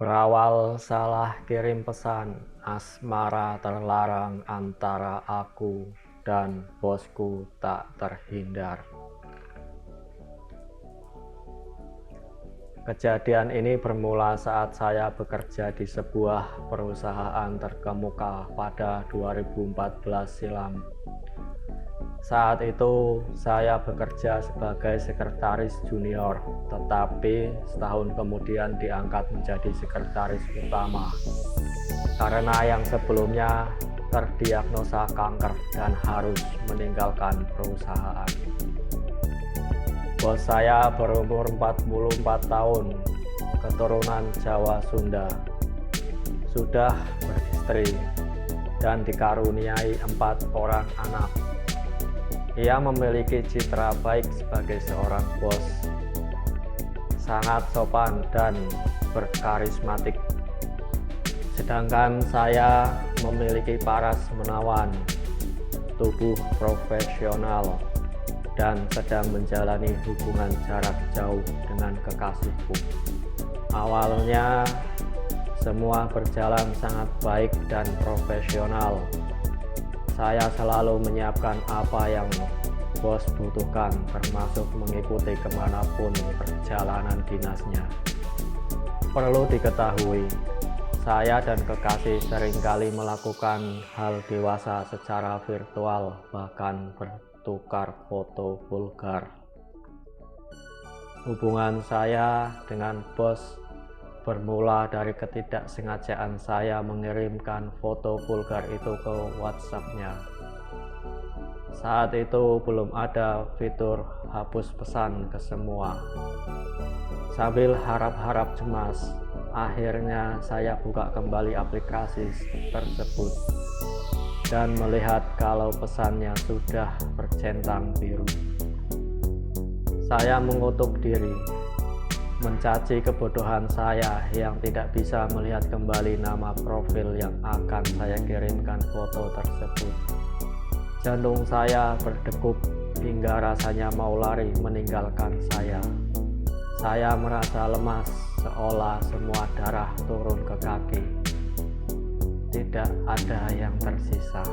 Berawal salah kirim pesan, asmara terlarang antara aku dan bosku tak terhindar. Kejadian ini bermula saat saya bekerja di sebuah perusahaan terkemuka pada 2014 silam. Saat itu saya bekerja sebagai sekretaris junior, tetapi setahun kemudian diangkat menjadi sekretaris utama karena yang sebelumnya terdiagnosa kanker dan harus meninggalkan perusahaan. Bos saya berumur 44 tahun, keturunan Jawa Sunda, sudah beristri dan dikaruniai 4 orang anak. Ia memiliki citra baik sebagai seorang bos, sangat sopan dan berkarismatik. Sedangkan saya memiliki paras menawan, tubuh profesional, dan sedang menjalani hubungan jarak jauh dengan kekasihku. Awalnya semua berjalan sangat baik dan profesional. Saya selalu menyiapkan apa yang bos butuhkan, termasuk mengikuti kemanapun perjalanan dinasnya. Perlu diketahui, saya dan kekasih seringkali melakukan hal dewasa secara virtual, bahkan bertukar foto vulgar. Hubungan saya dengan bos bermula dari ketidaksengajaan saya mengirimkan foto vulgar itu ke WhatsApp-nya. Saat itu belum ada fitur hapus pesan ke semua. Sambil harap-harap cemas, akhirnya saya buka kembali aplikasi tersebut dan melihat kalau pesannya sudah bercentang biru. Saya mengutuk diri, mencaci kebodohan saya yang tidak bisa melihat kembali nama profil yang akan saya kirimkan foto tersebut. Jantung saya berdegup hingga rasanya mau lari meninggalkan saya. Saya merasa lemas, seolah semua darah turun ke kaki. Tidak ada yang tersisa.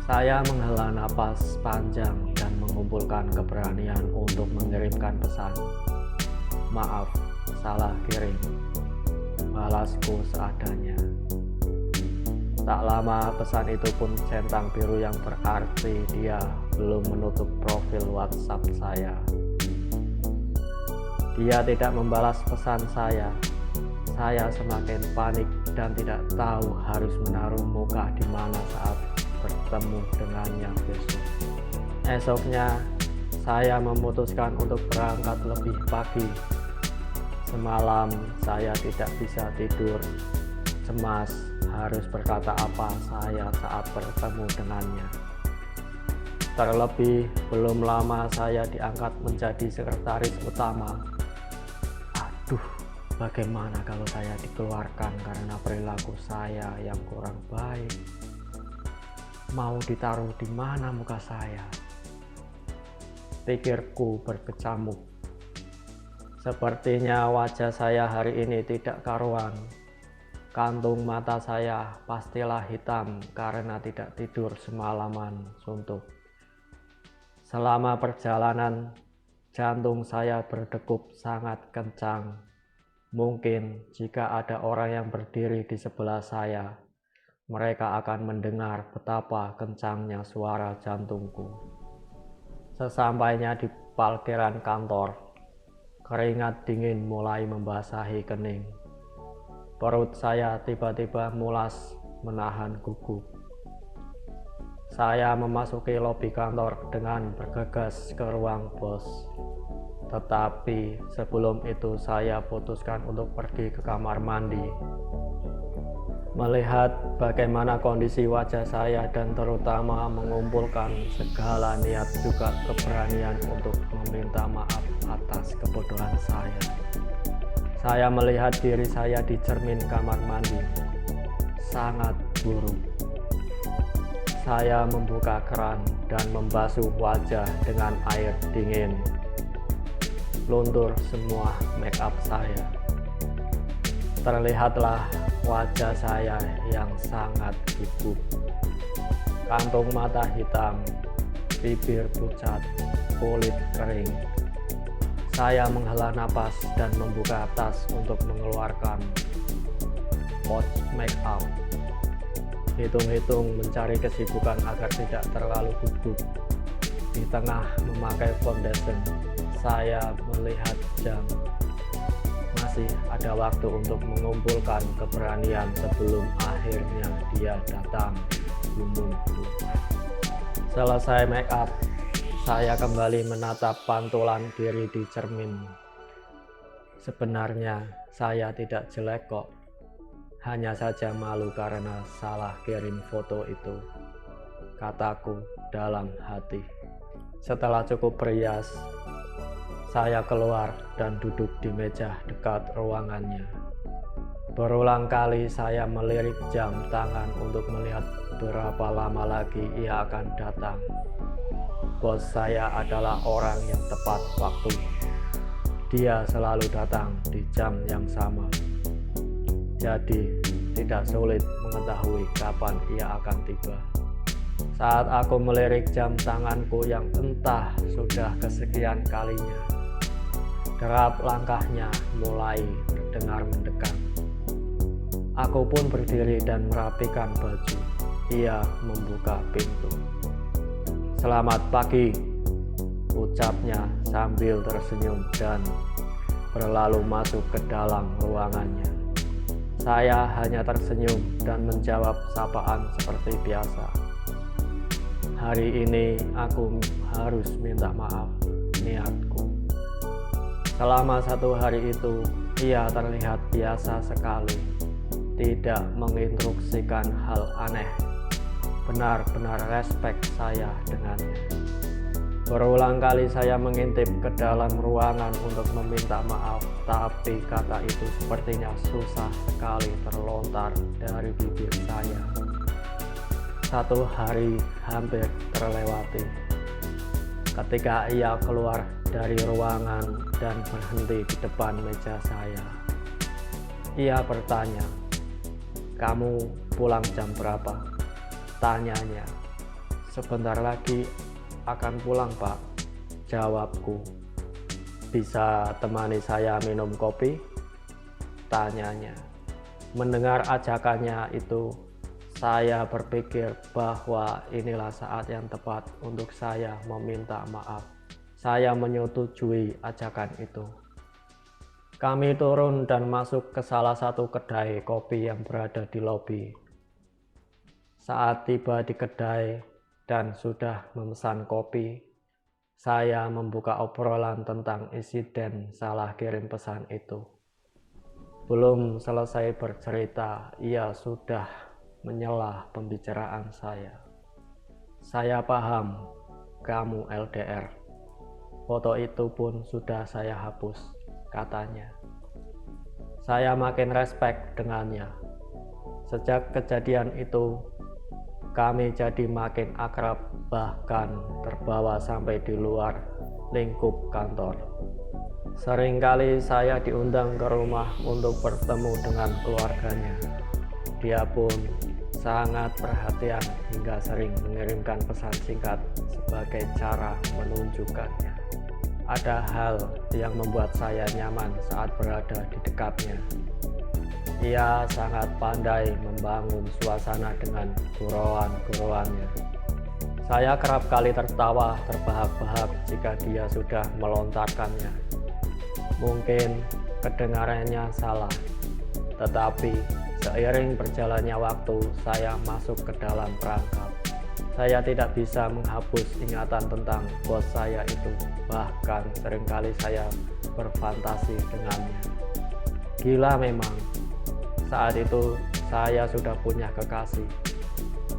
Saya menghela napas panjang dan mengumpulkan keberanian untuk mengirimkan pesan. Maaf, salah kirim. Balasku seadanya. Tak lama pesan itu pun centang biru yang berarti dia belum menutup profil WhatsApp saya. Dia tidak membalas pesan saya. Saya semakin panik dan tidak tahu harus menaruh muka di mana saat bertemu dengannya besok. Esoknya saya memutuskan untuk berangkat lebih pagi. Semalam saya tidak bisa tidur, cemas harus berkata apa saya saat bertemu dengannya. Terlebih belum lama saya diangkat menjadi sekretaris utama. Aduh, bagaimana kalau saya dikeluarkan karena perilaku saya yang kurang baik? Mau ditaruh di mana muka saya? Pikirku berkecamuk. Sepertinya wajah saya hari ini tidak karuan. Kantung mata saya pastilah hitam karena tidak tidur semalaman suntuk. Selama perjalanan, jantung saya berdegup sangat kencang. Mungkin jika ada orang yang berdiri di sebelah saya, mereka akan mendengar betapa kencangnya suara jantungku. Sesampainya di parkiran kantor, keringat dingin mulai membasahi kening. Perut saya tiba-tiba mulas menahan gugup. Saya memasuki lobi kantor dengan bergegas ke ruang bos. Tetapi sebelum itu saya putuskan untuk pergi ke kamar mandi. Melihat bagaimana kondisi wajah saya dan terutama mengumpulkan segala niat juga keberanian untuk meminta maaf atas kebodohan saya. Saya melihat diri saya di cermin kamar mandi. Sangat buruk. Saya membuka keran dan membasuh wajah dengan air dingin. Luntur semua make up saya. terlihatlah wajah saya yang sangat gugup. Kantung mata hitam, bibir pucat, kulit kering. Saya menghela napas dan membuka tas untuk mengeluarkan pouch make up. Hitung-hitung mencari kesibukan agar tidak terlalu gugup. Di tengah memakai foundation, saya melihat jam. Masih ada waktu untuk mengumpulkan keberanian sebelum akhirnya dia datang di punggungku. Selesai make up, saya kembali menatap pantulan diri di cermin. Sebenarnya saya tidak jelek kok, hanya saja malu karena salah kirim foto itu, kataku dalam hati. Setelah cukup berias, saya keluar dan duduk di meja dekat ruangannya. Berulang kali saya melirik jam tangan untuk melihat berapa lama lagi ia akan datang. Bos saya adalah orang yang tepat waktu. Dia selalu datang di jam yang sama. Jadi tidak sulit mengetahui kapan ia akan tiba. Saat aku melirik jam tanganku yang entah sudah kesekian kalinya, derap langkahnya mulai terdengar mendekat. Aku pun berdiri dan merapikan baju. Ia membuka pintu. "Selamat pagi," ucapnya sambil tersenyum dan berlalu masuk ke dalam ruangannya. Saya hanya tersenyum dan menjawab sapaan seperti biasa. Hari ini aku harus minta maaf, niatku. Selama 1 hari itu, ia terlihat biasa sekali, tidak menginstruksikan hal aneh. Benar-benar respek saya dengannya. Berulang kali saya mengintip ke dalam ruangan untuk meminta maaf, tapi kata itu sepertinya susah sekali terlontar dari bibir saya. 1 hari hampir terlewati ketika ia keluar dari ruangan dan berhenti di depan meja saya. Ia bertanya, "Kamu pulang jam berapa?" tanyanya. "Sebentar lagi akan pulang, Pak," jawabku. "Bisa temani saya minum kopi?" tanyanya. Mendengar ajakannya itu, saya berpikir bahwa inilah saat yang tepat untuk saya meminta maaf. Saya menyetujui ajakan itu. Kami turun dan masuk ke salah satu kedai kopi yang berada di lobi. Saat tiba di kedai dan sudah memesan kopi, saya membuka obrolan tentang insiden salah kirim pesan itu. Belum selesai bercerita, ia sudah menyela pembicaraan saya. "Saya paham kamu LDR. Foto itu pun sudah saya hapus," katanya. Saya makin respek dengannya. Sejak kejadian itu, kami jadi makin akrab, bahkan terbawa sampai di luar lingkup kantor. Seringkali saya diundang ke rumah untuk bertemu dengan keluarganya. Dia pun sangat perhatian hingga sering mengirimkan pesan singkat sebagai cara menunjukkannya. Ada hal yang membuat saya nyaman saat berada di dekatnya. Ia sangat pandai membangun suasana dengan gurauan-gurauannya. Saya kerap kali tertawa terbahak-bahak jika dia sudah melontarkannya. Mungkin kedengarannya salah, tetapi seiring berjalannya waktu, saya masuk ke dalam perangkap. Saya tidak bisa menghapus ingatan tentang bos saya itu, bahkan seringkali saya berfantasi dengannya. Gila memang, saat itu saya sudah punya kekasih.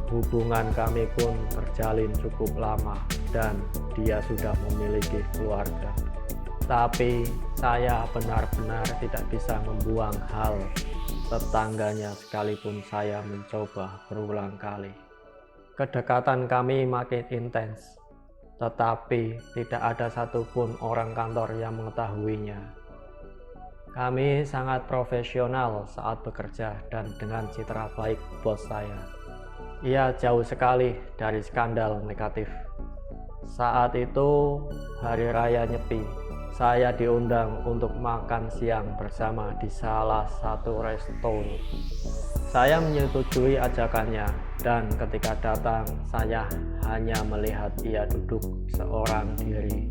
Hubungan kami pun terjalin cukup lama dan dia sudah memiliki keluarga. Tapi saya benar-benar tidak bisa membuang hal tetangganya sekalipun saya mencoba berulang kali. Kedekatan kami makin intens, tetapi tidak ada satupun orang kantor yang mengetahuinya. Kami sangat profesional saat bekerja dan dengan citra baik bos saya. Ia jauh sekali dari skandal negatif. Saat itu hari raya Nyepi, saya diundang untuk makan siang bersama di salah satu restoran. Saya menyetujui ajakannya dan ketika datang saya hanya melihat ia duduk seorang diri.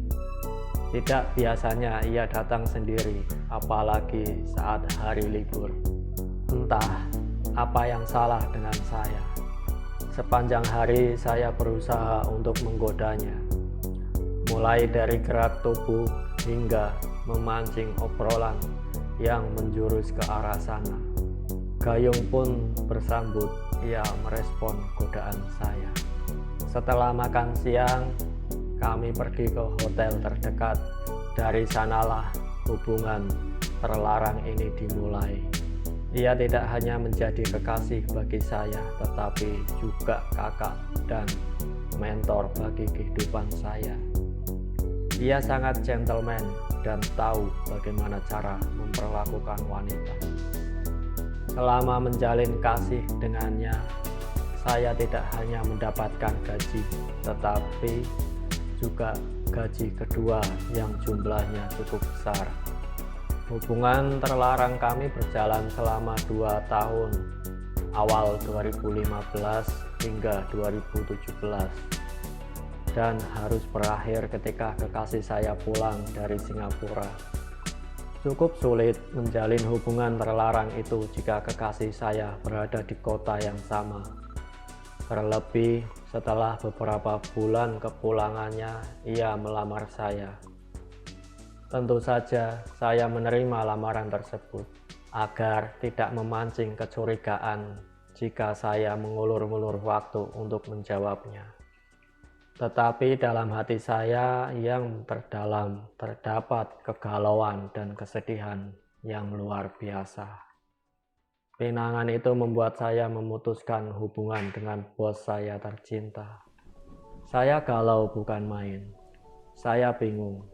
Tidak biasanya ia datang sendiri, apalagi saat hari libur. Entah apa yang salah dengan saya. Sepanjang hari saya berusaha untuk menggodanya, mulai dari gerak tubuh hingga memancing obrolan yang menjurus ke arah sana. Gayung pun bersambut, ia merespon godaan saya. Setelah makan siang, kami pergi ke hotel terdekat. Dari sanalah hubungan terlarang ini dimulai. Ia tidak hanya menjadi kekasih bagi saya, tetapi juga kakak dan mentor bagi kehidupan saya. Ia sangat gentleman dan tahu bagaimana cara memperlakukan wanita. Selama menjalin kasih dengannya, saya tidak hanya mendapatkan gaji, tetapi juga gaji kedua yang jumlahnya cukup besar. Hubungan terlarang kami berjalan selama 2 tahun, awal 2015 hingga 2017, dan harus berakhir ketika kekasih saya pulang dari Singapura. Cukup sulit menjalin hubungan terlarang itu jika kekasih saya berada di kota yang sama. Terlebih setelah beberapa bulan kepulangannya, ia melamar saya. Tentu saja saya menerima lamaran tersebut agar tidak memancing kecurigaan jika saya mengulur-ulur waktu untuk menjawabnya. Tetapi dalam hati saya yang terdalam terdapat kegalauan dan kesedihan yang luar biasa. Pinangan itu membuat saya memutuskan hubungan dengan bos saya tercinta. Saya galau bukan main. Saya bingung.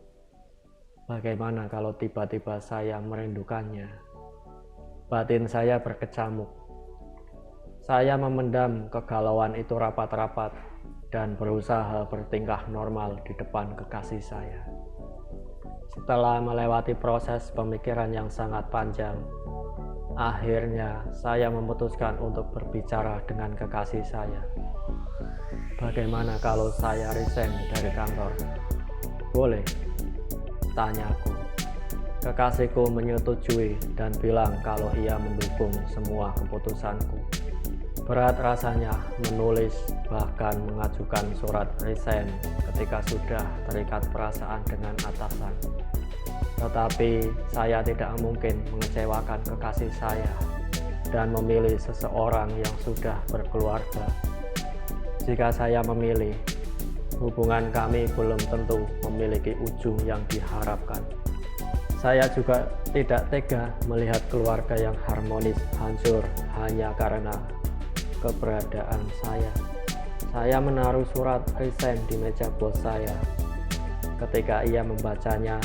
Bagaimana kalau tiba-tiba saya merindukannya? Batin saya berkecamuk. Saya memendam kegalauan itu rapat-rapat dan berusaha bertingkah normal di depan kekasih saya. Setelah melewati proses pemikiran yang sangat panjang, akhirnya saya memutuskan untuk berbicara dengan kekasih saya. Bagaimana kalau saya resign dari kantor? Boleh? Tanyaku. Kekasihku menyetujui dan bilang kalau ia mendukung semua keputusanku. Berat rasanya menulis bahkan mengajukan surat resign ketika sudah terikat perasaan dengan atasan. Tetapi saya tidak mungkin mengecewakan kekasih saya dan memilih seseorang yang sudah berkeluarga. Jika saya memilih, hubungan kami belum tentu memiliki ujung yang diharapkan. Saya juga tidak tega melihat keluarga yang harmonis hancur hanya karena keberadaan saya. Saya menaruh surat resign di meja bos saya. Ketika ia membacanya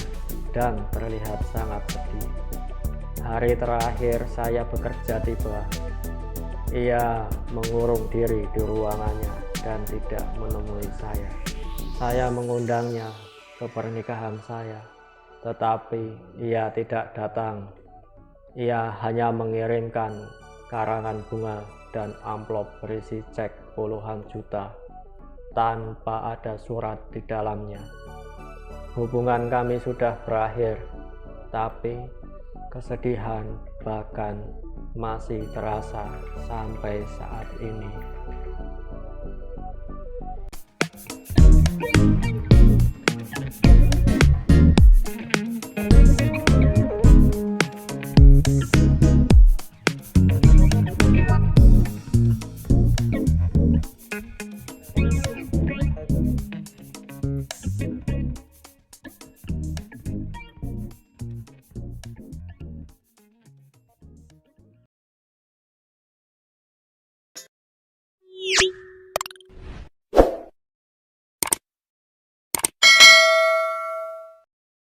dan terlihat sangat sedih. Hari terakhir saya bekerja tiba. Ia mengurung diri di ruangannya dan tidak menemui saya. Saya mengundangnya ke pernikahan saya, tetapi ia tidak datang. Ia hanya mengirimkan karangan bunga dan amplop berisi cek puluhan juta tanpa ada surat di dalamnya. Hubungan kami sudah berakhir, tapi kesedihan bahkan masih terasa sampai saat ini.